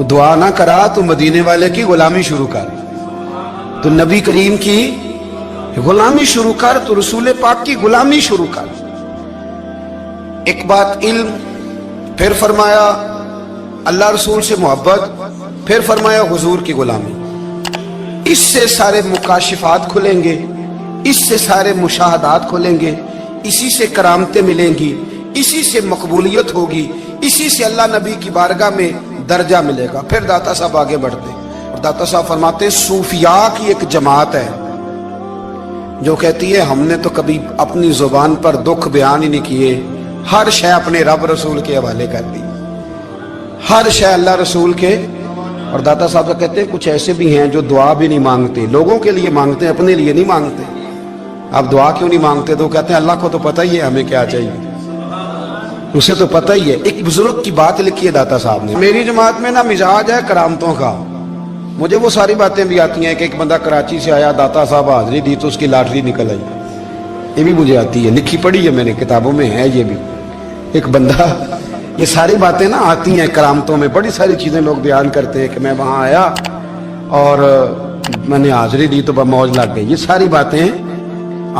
دعا نہ کرا تو مدینے والے کی غلامی شروع کر، تو نبی کریم کی غلامی شروع کر، تو رسول پاک کی غلامی شروع کر۔ ایک بات علم، پھر فرمایا اللہ رسول سے محبت، پھر فرمایا حضور کی غلامی۔ اس سے سارے مکاشفات کھلیں گے، اس سے سارے مشاہدات کھلیں گے، اسی سے کرامتیں ملیں گی، اسی سے مقبولیت ہوگی، اسی سے اللہ نبی کی بارگاہ میں درجہ ملے گا۔ پھر داتا صاحب آگے بڑھتے اور داتا صاحب فرماتے صوفیاء کی ایک جماعت ہے جو کہتی ہے ہم نے تو کبھی اپنی زبان پر دکھ بیان ہی نہیں کیے، ہر شے اپنے رب رسول کے حوالے کر دی، ہر شے اللہ رسول کے۔ اور داتا صاحب کہتے ہیں کچھ ایسے بھی ہیں جو دعا بھی نہیں مانگتے، لوگوں کے لیے مانگتے ہیں، اپنے لیے نہیں مانگتے۔ آپ دعا کیوں نہیں مانگتے؟ تو کہتے ہیں اللہ کو تو پتہ ہی ہے ہمیں کیا چاہیے، اسے تو پتہ ہی ہے۔ ایک بزرگ کی بات لکھی ہے داتا صاحب نے، میری جماعت میں نا مزاج ہے کرامتوں کا، مجھے وہ ساری باتیں بھی آتی ہیں کہ ایک بندہ کراچی سے آیا، داتا صاحب حاضری دی تو اس کی لاٹری نکل آئی، یہ بھی مجھے آتی ہے، لکھی پڑھی ہے میں نے، کتابوں میں ہے یہ بھی۔ ایک بندہ، یہ ساری باتیں نا آتی ہیں کرامتوں میں، بڑی ساری چیزیں لوگ بیان کرتے ہیں کہ میں وہاں آیا اور میں نے حاضری دی تو موج لگ گئی، یہ ساری باتیں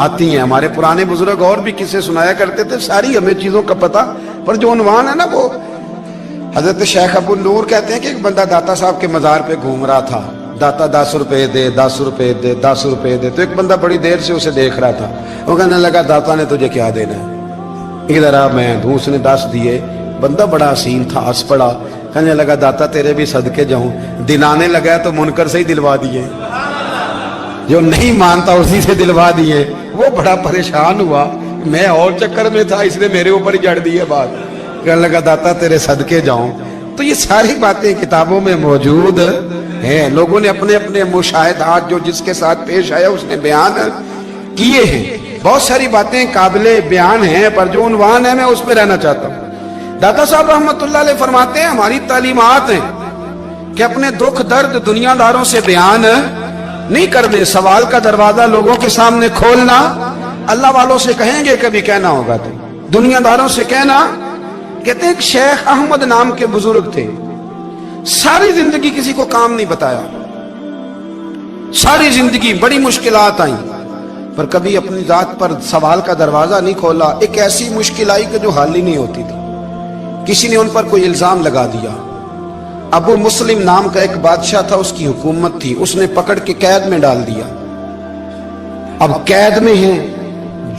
آتی ہیں۔ ہمارے پرانے بزرگ اور بھی قصے سنایا کرتے تھے، ساری ہمیں چیزوں کا پتہ، پر جو عنوان ہے نا وہ حضرت شیخ ابو نور کہتے ہیں کہ ایک بندہ داتا صاحب کے مزار پہ گھوم رہا تھا، داتا 10 روپے دے، 10 روپے دے، 10 روپے دے، تو ایک بندہ بڑی دیر سے اسے دیکھ رہا تھا، وہ کہنے لگا داتا نے تجھے کیا دینا ہے، ادھر آ میں دوں۔ اس نے 10 دیے، بندہ بڑا حسین تھا، ہنس پڑا، کہنے لگا داتا تیرے بھی صدقے جاؤں، دلانے لگا تو منکر سے ہی دلوا دیے، جو نہیں مانتا اسی سے دلوا دیے۔ وہ بڑا پریشان ہوا، میں اور چکر میں تھا، اس نے میرے اوپر ہی جڑ دی ہے بات، کہنے لگا داتا تیرے صدقے جاؤں۔ تو یہ ساری باتیں کتابوں میں موجود ہیں، لوگوں نے اپنے اپنے مشاہدات جو جس کے ساتھ پیش آیا اس نے بیان کیے ہیں، بہت ساری باتیں قابل بیان ہیں، پر جو عنوان ہے میں اس پہ رہنا چاہتا ہوں۔ داتا صاحب رحمۃ اللہ علیہ فرماتے ہیں ہماری تعلیمات ہیں کہ اپنے دکھ درد دنیا داروں سے بیان نہیں کر دے، سوال کا دروازہ لوگوں کے سامنے کھولنا اللہ والوں سے کہیں گے کبھی کہنا ہوگا تو دنیا داروں سے کہنا۔ کہتے ہیں شیخ احمد نام کے بزرگ تھے، ساری زندگی کسی کو کام نہیں بتایا، ساری زندگی بڑی مشکلات آئیں پر کبھی اپنی ذات پر سوال کا دروازہ نہیں کھولا۔ ایک ایسی مشکل آئی کہ جو حل ہی نہیں ہوتی تھی، کسی نے ان پر کوئی الزام لگا دیا۔ ابو مسلم نام کا ایک بادشاہ تھا، اس کی حکومت تھی، اس نے پکڑ کے قید میں ڈال دیا۔ اب قید میں ہیں،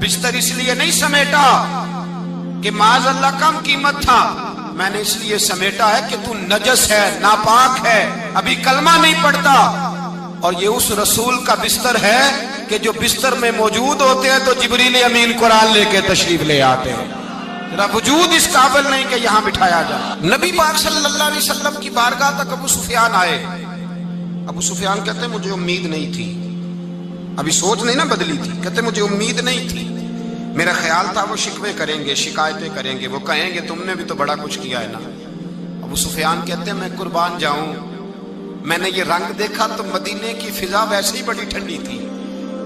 بستر اس لیے نہیں سمیٹا کہ معاذ اللہ کم قیمت تھا، میں نے اس لیے سمیٹا ہے کہ تو نجس ہے، ناپاک ہے، ابھی کلمہ نہیں پڑھتا۔ اور یہ اس رسول کا بستر ہے کہ جو بستر میں موجود ہوتے ہیں تو جبریل امین قرآن لے کے تشریف لے آتے ہیں، ذرا وجود اس قابل نہیں کہ یہاں بٹھایا جائے۔ نبی پاک صلی اللہ علیہ وسلم کی بارگاہ تک ابو سفیان آئے۔ ابو سفیان کہتے ہیں مجھے امید نہیں تھی، ابھی سوچ نہیں نا بدلی تھی، کہتے مجھے امید نہیں تھی، میرا خیال تھا وہ شکوے کریں گے، شکایتیں کریں گے، وہ کہیں گے تم نے بھی تو بڑا کچھ کیا ہے نا۔ ابو سفیان کہتے ہیں میں قربان جاؤں، میں نے یہ رنگ دیکھا تو مدینے کی فضا ویسے ہی بڑی ٹھنڈی تھی،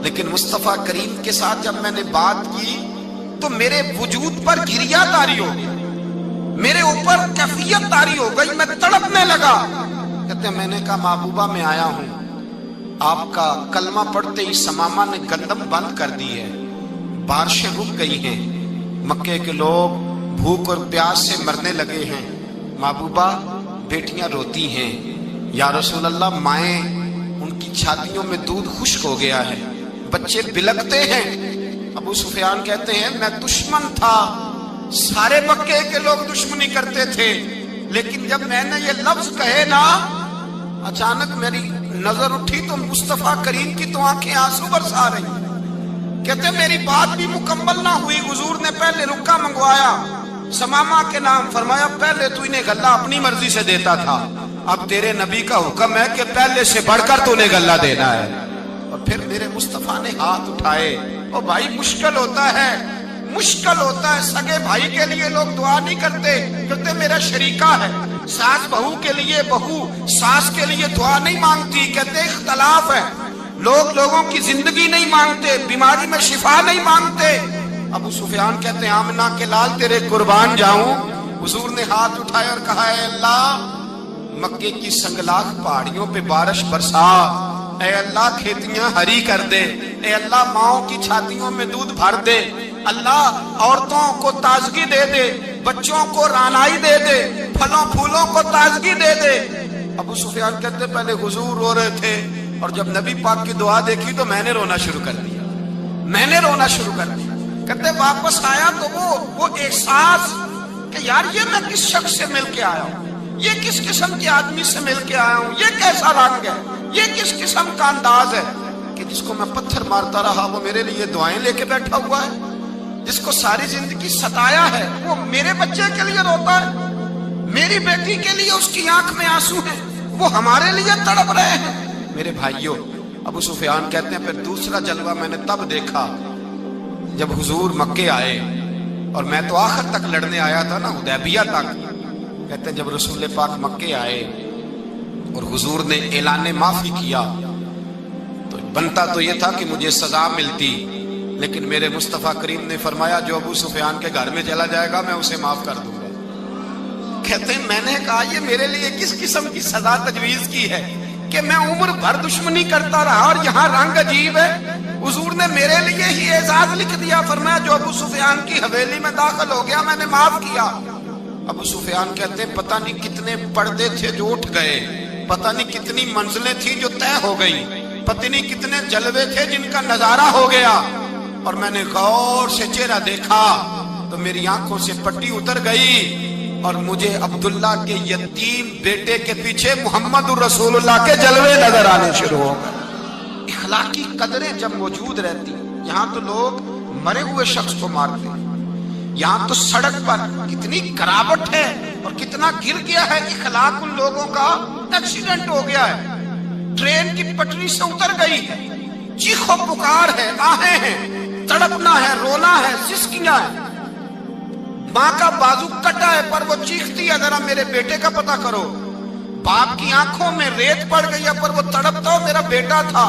لیکن مصطفیٰ کریم کے ساتھ جب میں نے بات کی تو میرے وجود پر گریا طاری ہو گئی، میرے اوپر کیفیت طاری ہو گئی، میں تڑپنے لگا۔ کہتے ہیں میں نے کہا محبوبہ میں آیا ہوں، آپ کا کلمہ پڑھتے ہی سمامہ نے گندم بند کر دی ہے، بارشیں رک گئی ہیں، مکے کے لوگ بھوک اور پیاس سے مرنے لگے ہیں، محبوبہ بیٹیاں روتی ہیں، یا رسول اللہ مائیں ان کی چھاتیوں میں دودھ خشک ہو گیا ہے، بچے بلکتے ہیں۔ ابو سفیان کہتے ہیں میں دشمن تھا، سارے مکے کے لوگ دشمنی کرتے تھے، لیکن جب میں نے یہ لفظ کہے نا، اچانک میری نظر اٹھی تو مصطفیٰ کریم کی تو آنکھیں آنسو برسا رہی۔ کہتے ہیں میری بات بھی مکمل نہ ہوئی، حضور نے پہلے رکا منگوایا، سمامہ کے نام فرمایا پہلے تو انہیں غلہ اپنی مرضی سے دیتا تھا، اب تیرے نبی کا حکم ہے کہ پہلے سے بڑھ کر تو انہیں غلہ دینا ہے۔ اور پھر میرے مصطفیٰ نے ہاتھ اٹھائے۔ اور بھائی مشکل ہوتا ہے، مشکل ہوتا ہے، سگے بھائی کے لیے لوگ دعا نہیں کرتے، کہتے میرا شریکہ ہے، ساس بہو کے لیے بہو ساس کے لیے دعا نہیں مانگتی، کہتے اختلاف ہے، لوگ لوگوں کی زندگی نہیں مانگتے، بیماری میں شفا نہیں مانگتے۔ ابو سفیان کہتے ہیں آمنہ کے لال تیرے قربان جاؤں۔ حضور نے ہاتھ اٹھائے اور کہا اے اللہ مکے کی سنگلاخ پہاڑیوں پہ بارش برسا، اے اللہ کھیتیاں ہری کر دے، اے اللہ ماؤں کی چھاتیوں میں دودھ بھر دے، اللہ عورتوں کو تازگی دے دے، بچوں کو رانائی دے دے، پھلوں پھولوں کو تازگی دے دے۔ ابو سفیان کہتے پہلے حضور رو رہے تھے، اور جب نبی پاک کی دعا دیکھی تو میں نے رونا شروع کر دیا، میں نے رونا شروع کر دیا۔ کہتے واپس آیا تو وہ احساس کہ یار یہ میں کس شخص سے مل کے آیا ہوں، یہ کس قسم کے آدمی سے مل کے آیا ہوں، یہ کیسا رنگ ہے، یہ کس قسم کا انداز ہے کہ جس کو میں پتھر مارتا رہا وہ میرے لیے دعائیں لے کے بیٹھا ہوا ہے، جس کو ساری زندگی ستایا ہے وہ میرے بچے کے لیے روتا ہے، میری بیٹی کے لیے اس کی آنکھ میں آنسو ہے، وہ ہمارے لیے تڑپ رہے ہیں۔ میرے بھائیوں، ابو سفیان کہتے ہیں پھر دوسرا جلوہ میں نے تب دیکھا جب حضور مکے آئے، اور میں تو آخر تک لڑنے آیا تھا نا، حدیبیہ تک۔ کہتے ہیں جب رسول پاک مکے آئے اور حضور نے اعلان معافی کیا تو بنتا تو یہ تھا کہ مجھے سزا ملتی، لیکن میرے مصطفیٰ کریم نے فرمایا جو ابو سفیان کے گھر میں چلا جائے گا میں اسے معاف کر دوں گا۔ کہتے ہیں میں نے کہا یہ میرے لیے کس قسم کی سزا تجویز کی ہے کہ میں عمر بھر دشمنی کرتا رہا اور یہاں رنگ عجیب ہے۔ حضور نے میرے لیے ہی اعزاز لکھ دیا، فرمایا جو ابو سفیان کی حویلی میں داخل ہو گیا میں نے معاف کیا۔ ابو سفیان کہتے ہیں پتہ نہیں کتنے پردے تھے جو اٹھ گئے، پتہ نہیں کتنی منزلیں تھیں جو طے ہو گئی، پتہ نہیں کتنے جلوے تھے جن کا نظارہ ہو گیا، اور میں نے غور سے چہرہ دیکھا تو میری آنکھوں سے پٹی اتر گئی، اور مجھے عبداللہ کے یتیم بیٹے کے پیچھے محمد الرسول اللہ کے جلوے نظر آنے شروع ہو گئے۔ اخلاقی قدریں جب موجود رہتی، یہاں تو لوگ مرے ہوئے شخص کو مارتے ہیں، یہاں تو سڑک پر کتنی گراوٹ ہے اور کتنا گر گیا ہے اخلاق ان لوگوں کا، ایکسیڈنٹ ہو گیا ہے، ٹرین کی پٹری سے اتر گئی ہے، چیخ و پکار ہے، آہیں ہیں، تڑپنا ہے، رونا ہے، سسکیاں ہے، ماں کا بازو کٹا ہے پر وہ چیختی ہے ذرا میرے بیٹے کا پتہ کرو، باپ کی آنکھوں میں ریت پڑ گئی ہے پر وہ تڑپتا ہو میرا بیٹا تھا،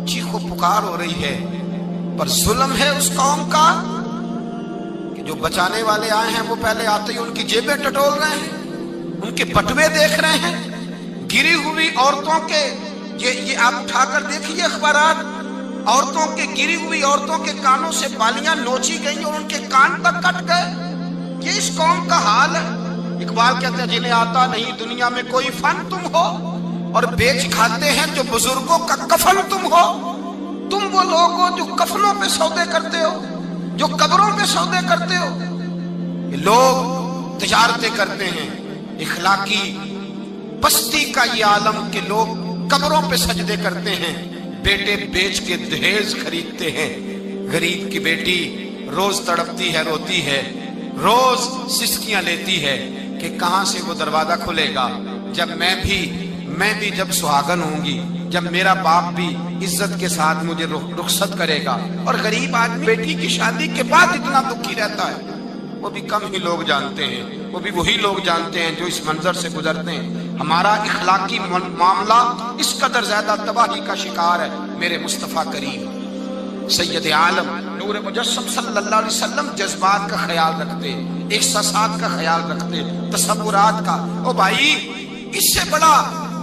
چیخ و پکار ہو رہی ہے۔ پر ظلم ہے اس قوم کا کہ جو بچانے والے آئے ہیں وہ پہلے آتے ہی ان کی جیبیں ٹٹول رہے ہیں، ان کے بٹوے دیکھ رہے ہیں، گری ہوئی عورتوں کے، یہ آپ اٹھا کر دیکھیے اخبارات، عورتوں کے گری ہوئی عورتوں کے کانوں سے بالیاں نوچی گئی اور ان کے کان تک کٹ گئے۔ یہ اس قوم کا حال ہے۔ اقبال کہتے ہیں جنہیں آتا نہیں دنیا میں کوئی فن تم ہو، اور بیچ کھاتے ہیں جو بزرگوں کا کفن تم ہو۔ تم وہ لوگ ہو جو کفنوں پہ سودے کرتے ہو، جو قبروں پہ سودے کرتے ہو. لوگ تجارتیں کرتے ہیں، اخلاقی پستی کا یہ عالم کہ لوگ قبروں پہ سجدے کرتے ہیں، بیٹے بیچ کے دہیز خریدتے ہیں. غریب کی بیٹی روز تڑپتی ہے، روتی ہے، روز سسکیاں لیتی ہے کہ کہاں سے وہ دروازہ کھلے گا جب میں بھی جب سہاگن ہوں گی، جب میرا باپ بھی عزت کے ساتھ مجھے رخصت کرے گا. اور غریب آدمی بیٹی کی شادی کے بعد اتنا دکھی رہتا ہے، وہ بھی کم ہی لوگ جانتے ہیں، وہ بھی وہی لوگ جانتے ہیں جو اس منظر سے گزرتے ہیں. ہمارا اخلاقی معاملہ اس قدر زیادہ تباہی کا شکار ہے. میرے مصطفیٰ کریم سید عالم نور مجسم صلی اللہ علیہ وسلم جذبات کا خیال رکھتے، احساسات کا خیال رکھتے، تصورات کا. او بھائی، اس سے بڑا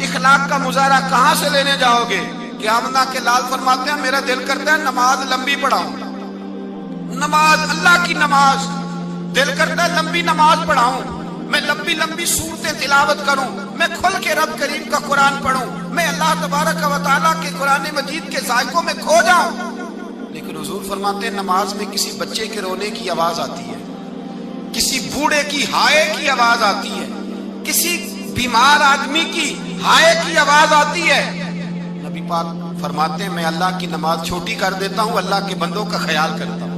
اخلاق کا مظاہرہ کہاں سے لینے جاؤ گے؟ کہ آمنہ کے لال فرماتے ہیں میرا دل کرتا ہے نماز لمبی پڑھاؤں، نماز اللہ کی نماز، دل کرتا ہے لمبی نماز پڑھاؤں، میں لمبی لمبی سورتیں تلاوت کروں، میں کھل کے رب کریم کا قرآن پڑھوں، میں اللہ تبارک و تعالیٰ کے قرآن مجید کے ذائقوں میں کھو جاؤں. لیکن حضور فرماتے ہیں نماز میں کسی بچے کے رونے کی آواز آتی ہے، کسی بوڑھے کی ہائے کی آواز آتی ہے، کسی بیمار آدمی کی ہائے کی آواز آتی ہے. نبی پاک فرماتے ہیں میں اللہ کی نماز چھوٹی کر دیتا ہوں، اللہ کے بندوں کا خیال کرتا ہوں.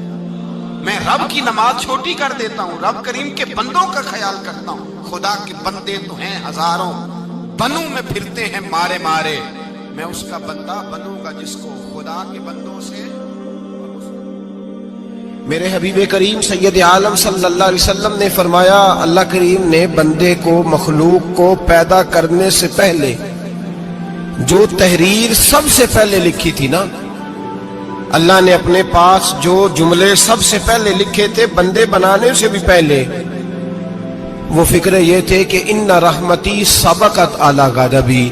میں رب کی نماز چھوٹی کر دیتا ہوں، رب کریم کے بندوں کا خیال کرتا ہوں. خدا کے بندے تو ہیں ہزاروں، بنوں میں پھرتے ہیں مارے مارے، میں اس کا بندہ بنوں گا جس کو خدا کے بندوں سے. میرے حبیب کریم سید عالم صلی اللہ علیہ وسلم نے فرمایا اللہ کریم نے بندے کو، مخلوق کو پیدا کرنے سے پہلے جو تحریر سب سے پہلے لکھی تھی نا، اللہ نے اپنے پاس جو جملے سب سے پہلے لکھے تھے بندے بنانے سے بھی پہلے، وہ فکر یہ تھے کہ ان رحمتی سبقت اعلی غضبی.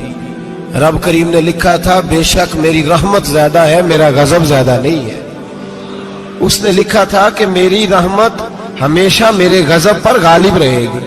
رب کریم نے لکھا تھا بے شک میری رحمت زیادہ ہے، میرا غضب زیادہ نہیں ہے. اس نے لکھا تھا کہ میری رحمت ہمیشہ میرے غضب پر غالب رہے گی.